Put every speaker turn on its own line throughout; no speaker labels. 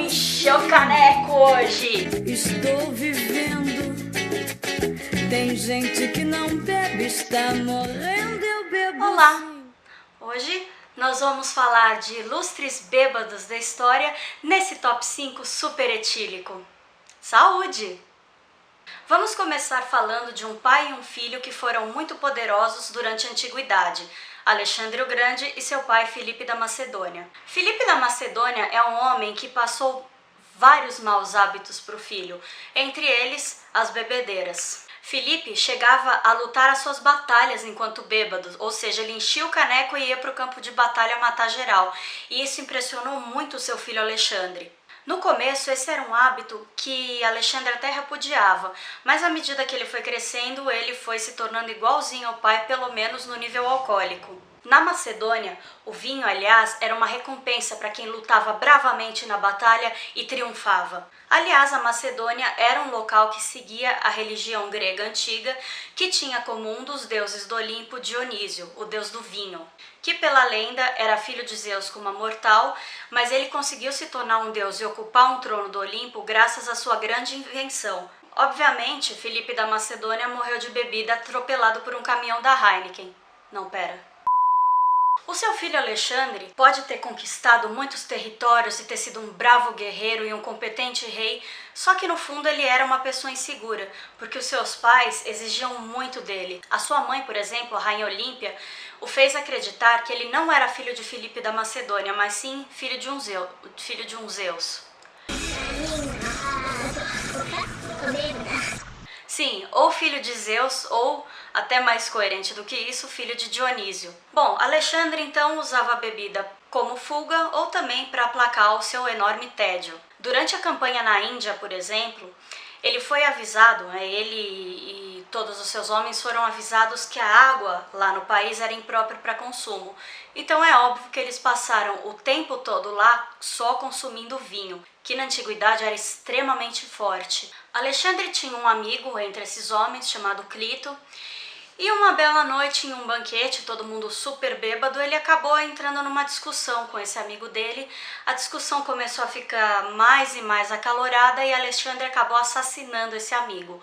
vamos encher o caneco hoje!
Estou vivendo. Tem gente que não bebe, está morrendo, eu bebo.
Olá!
Sim.
Hoje nós vamos falar de ilustres bêbados da história nesse top 5 super etílico. Saúde! Vamos começar falando de um pai e um filho que foram muito poderosos durante a antiguidade, Alexandre o Grande e seu pai Filipe da Macedônia. Filipe da Macedônia é um homem que passou vários maus hábitos para o filho, entre eles as bebedeiras. Filipe chegava a lutar as suas batalhas enquanto bêbado, ou seja, ele enchia o caneco e ia para o campo de batalha matar geral, e isso impressionou muito seu filho Alexandre. No começo, esse era um hábito que Alexandre até repudiava, mas à medida que ele foi crescendo, ele foi se tornando igualzinho ao pai, pelo menos no nível alcoólico. Na Macedônia, o vinho, aliás, era uma recompensa para quem lutava bravamente na batalha e triunfava. Aliás, a Macedônia era um local que seguia a religião grega antiga, que tinha como um dos deuses do Olimpo Dionísio, o deus do vinho, que pela lenda era filho de Zeus com uma mortal, mas ele conseguiu se tornar um deus e ocupar um trono do Olimpo graças à sua grande invenção. Obviamente, Filipe da Macedônia morreu de bebida atropelado por um caminhão da Heineken. Não, pera. O seu filho Alexandre pode ter conquistado muitos territórios e ter sido um bravo guerreiro e um competente rei, só que no fundo ele era uma pessoa insegura, porque os seus pais exigiam muito dele. A sua mãe, por exemplo, a rainha Olímpia, o fez acreditar que ele não era filho de Filipe da Macedônia, mas sim filho de um Zeus. Sim, ou filho de Zeus, ou, até mais coerente do que isso, filho de Dionísio. Bom, Alexandre então usava a bebida como fuga ou também para aplacar o seu enorme tédio. Durante a campanha na Índia, por exemplo, ele foi avisado, ele e todos os seus homens foram avisados que a água lá no país era imprópria para consumo. Então é óbvio que eles passaram o tempo todo lá só consumindo vinho, que na antiguidade era extremamente forte. Alexandre tinha um amigo entre esses homens chamado Clito, e uma bela noite em um banquete, todo mundo super bêbado, ele acabou entrando numa discussão com esse amigo dele. A discussão começou a ficar mais e mais acalorada e Alexandre acabou assassinando esse amigo.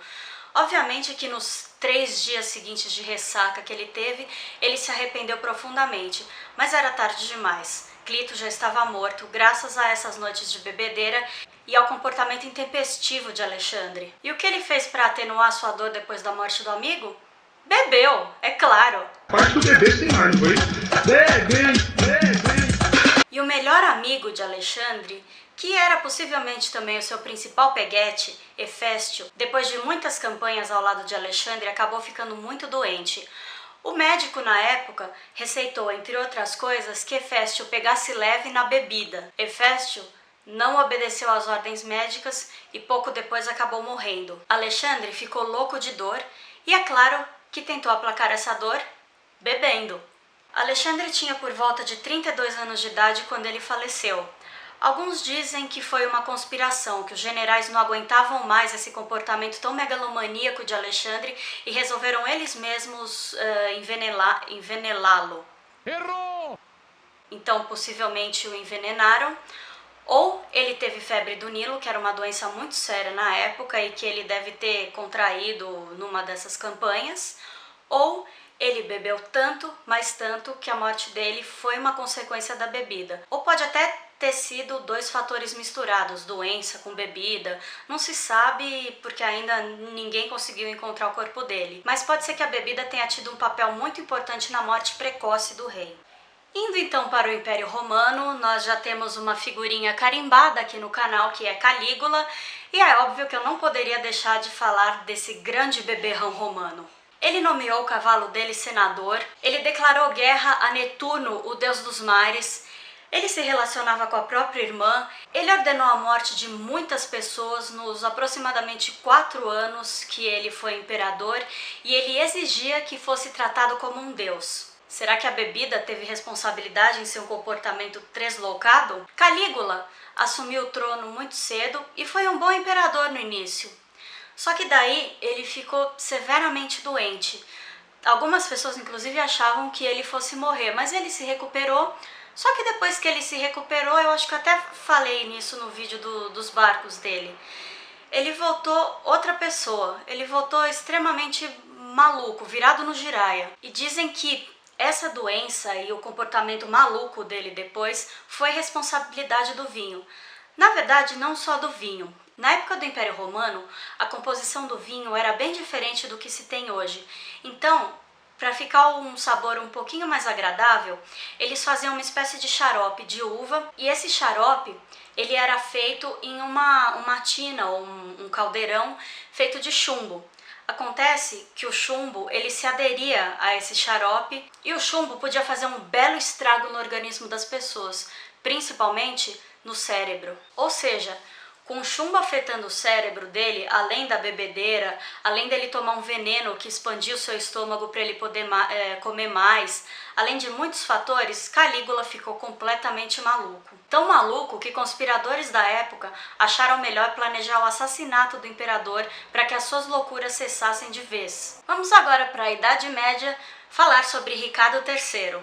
Obviamente que nos 3 dias seguintes de ressaca que ele teve, ele se arrependeu profundamente, mas era tarde demais. Clito já estava morto graças a essas noites de bebedeira e ao comportamento intempestivo de Alexandre. E o que ele fez para atenuar sua dor depois da morte do amigo? Bebeu, é claro.
Parte do bebê sem ar, não foi? Bebe.
E o melhor amigo de Alexandre, que era possivelmente também o seu principal peguete, Heféstio, depois de muitas campanhas ao lado de Alexandre, acabou ficando muito doente. O médico, na época, receitou, entre outras coisas, que Heféstio pegasse leve na bebida. Heféstio não obedeceu às ordens médicas e pouco depois acabou morrendo. Alexandre ficou louco de dor e, é claro, que tentou aplacar essa dor bebendo. Alexandre tinha por volta de 32 anos de idade quando ele faleceu. Alguns dizem que foi uma conspiração, que os generais não aguentavam mais esse comportamento tão megalomaníaco de Alexandre e resolveram eles mesmos envenená-lo.
Errou!
Então, possivelmente o envenenaram. Ou ele teve febre do Nilo, que era uma doença muito séria na época e que ele deve ter contraído numa dessas campanhas, ou ele bebeu tanto, mas tanto, que a morte dele foi uma consequência da bebida. Ou pode até ter sido 2 fatores misturados, doença com bebida, não se sabe porque ainda ninguém conseguiu encontrar o corpo dele. Mas pode ser que a bebida tenha tido um papel muito importante na morte precoce do rei. Indo então para o Império Romano, nós já temos uma figurinha carimbada aqui no canal, que é Calígula, e é óbvio que eu não poderia deixar de falar desse grande beberrão romano. Ele nomeou o cavalo dele senador, ele declarou guerra a Netuno, o deus dos mares, ele se relacionava com a própria irmã, ele ordenou a morte de muitas pessoas nos aproximadamente 4 anos que ele foi imperador, e ele exigia que fosse tratado como um deus. Será que a bebida teve responsabilidade em seu comportamento tresloucado? Calígula assumiu o trono muito cedo e foi um bom imperador no início. Só que daí ele ficou severamente doente. Algumas pessoas inclusive achavam que ele fosse morrer, mas ele se recuperou, Só que depois que ele se recuperou, eu acho que eu até falei nisso no vídeo dos barcos dele, ele voltou outra pessoa, ele voltou extremamente maluco, virado no giraia. E dizem que essa doença e o comportamento maluco dele depois foi responsabilidade do vinho. Na verdade, não só do vinho. Na época do Império Romano, a composição do vinho era bem diferente do que se tem hoje. Então, para ficar um sabor um pouquinho mais agradável, eles faziam uma espécie de xarope de uva, e esse xarope ele era feito em uma tina ou um caldeirão feito de chumbo. Acontece que o chumbo ele se aderia a esse xarope e o chumbo podia fazer um belo estrago no organismo das pessoas, principalmente no cérebro. Ou seja, com o chumbo afetando o cérebro dele, além da bebedeira, além dele tomar um veneno que expandia o seu estômago para ele poder comer mais, além de muitos fatores, Calígula ficou completamente maluco. Tão maluco que conspiradores da época acharam melhor planejar o assassinato do imperador para que as suas loucuras cessassem de vez. Vamos agora para a Idade Média falar sobre Ricardo III.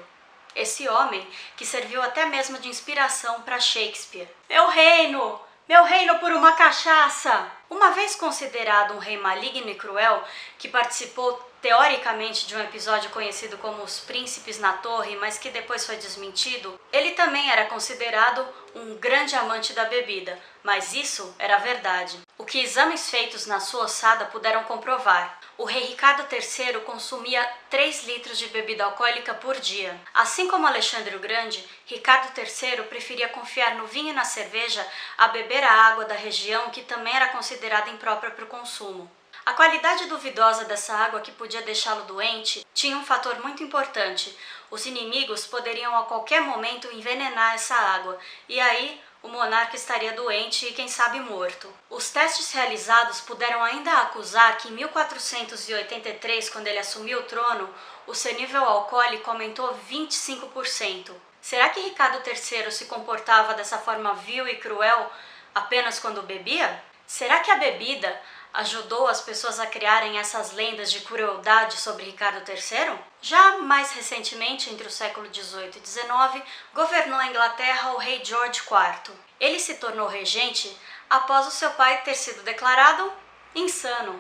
Esse homem que serviu até mesmo de inspiração para Shakespeare. Meu reino! Meu reino por uma cachaça! Uma vez considerado um rei maligno e cruel, que participou teoricamente de um episódio conhecido como Os Príncipes na Torre, mas que depois foi desmentido, ele também era considerado um grande amante da bebida, mas isso era verdade. O que exames feitos na sua ossada puderam comprovar. O rei Ricardo III consumia 3 litros de bebida alcoólica por dia. Assim como Alexandre o Grande, Ricardo III preferia confiar no vinho e na cerveja a beber a água da região, que também era considerada imprópria para o consumo. A qualidade duvidosa dessa água, que podia deixá-lo doente, tinha um fator muito importante. Os inimigos poderiam a qualquer momento envenenar essa água, e aí o monarca estaria doente e quem sabe morto. Os testes realizados puderam ainda acusar que em 1483, quando ele assumiu o trono, o seu nível alcoólico aumentou 25%. Será que Ricardo III se comportava dessa forma vil e cruel apenas quando bebia? Será que a bebida ajudou as pessoas a criarem essas lendas de crueldade sobre Ricardo III? Já mais recentemente, entre o século XVIII e XIX, governou a Inglaterra o rei George IV. Ele se tornou regente após o seu pai ter sido declarado insano.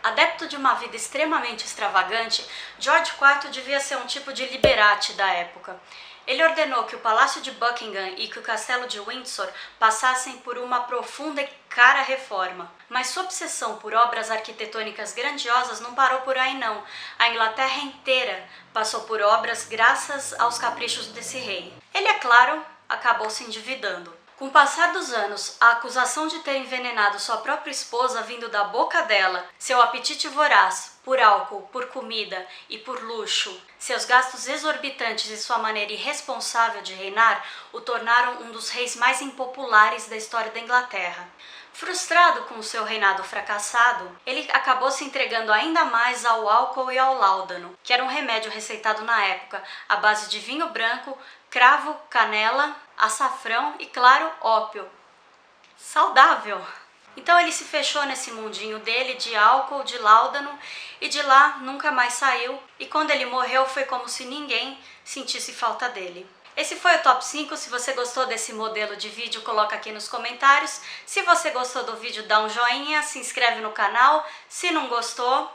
Adepto de uma vida extremamente extravagante, George IV devia ser um tipo de Liberati da época. Ele ordenou que o Palácio de Buckingham e que o Castelo de Windsor passassem por uma profunda e cara reforma. Mas sua obsessão por obras arquitetônicas grandiosas não parou por aí não. A Inglaterra inteira passou por obras graças aos caprichos desse rei. Ele, é claro, acabou se endividando. Com o passar dos anos, a acusação de ter envenenado sua própria esposa vindo da boca dela, seu apetite voraz por álcool, por comida e por luxo, seus gastos exorbitantes e sua maneira irresponsável de reinar o tornaram um dos reis mais impopulares da história da Inglaterra. Frustrado com o seu reinado fracassado, ele acabou se entregando ainda mais ao álcool e ao láudano, que era um remédio receitado na época à base de vinho branco, cravo, canela, açafrão e, claro, ópio. Saudável! Então ele se fechou nesse mundinho dele de álcool, de láudano, e de lá nunca mais saiu, e quando ele morreu foi como se ninguém sentisse falta dele. Esse foi o Top 5, se você gostou desse modelo de vídeo, coloca aqui nos comentários. Se você gostou do vídeo, dá um joinha, se inscreve no canal. Se não gostou...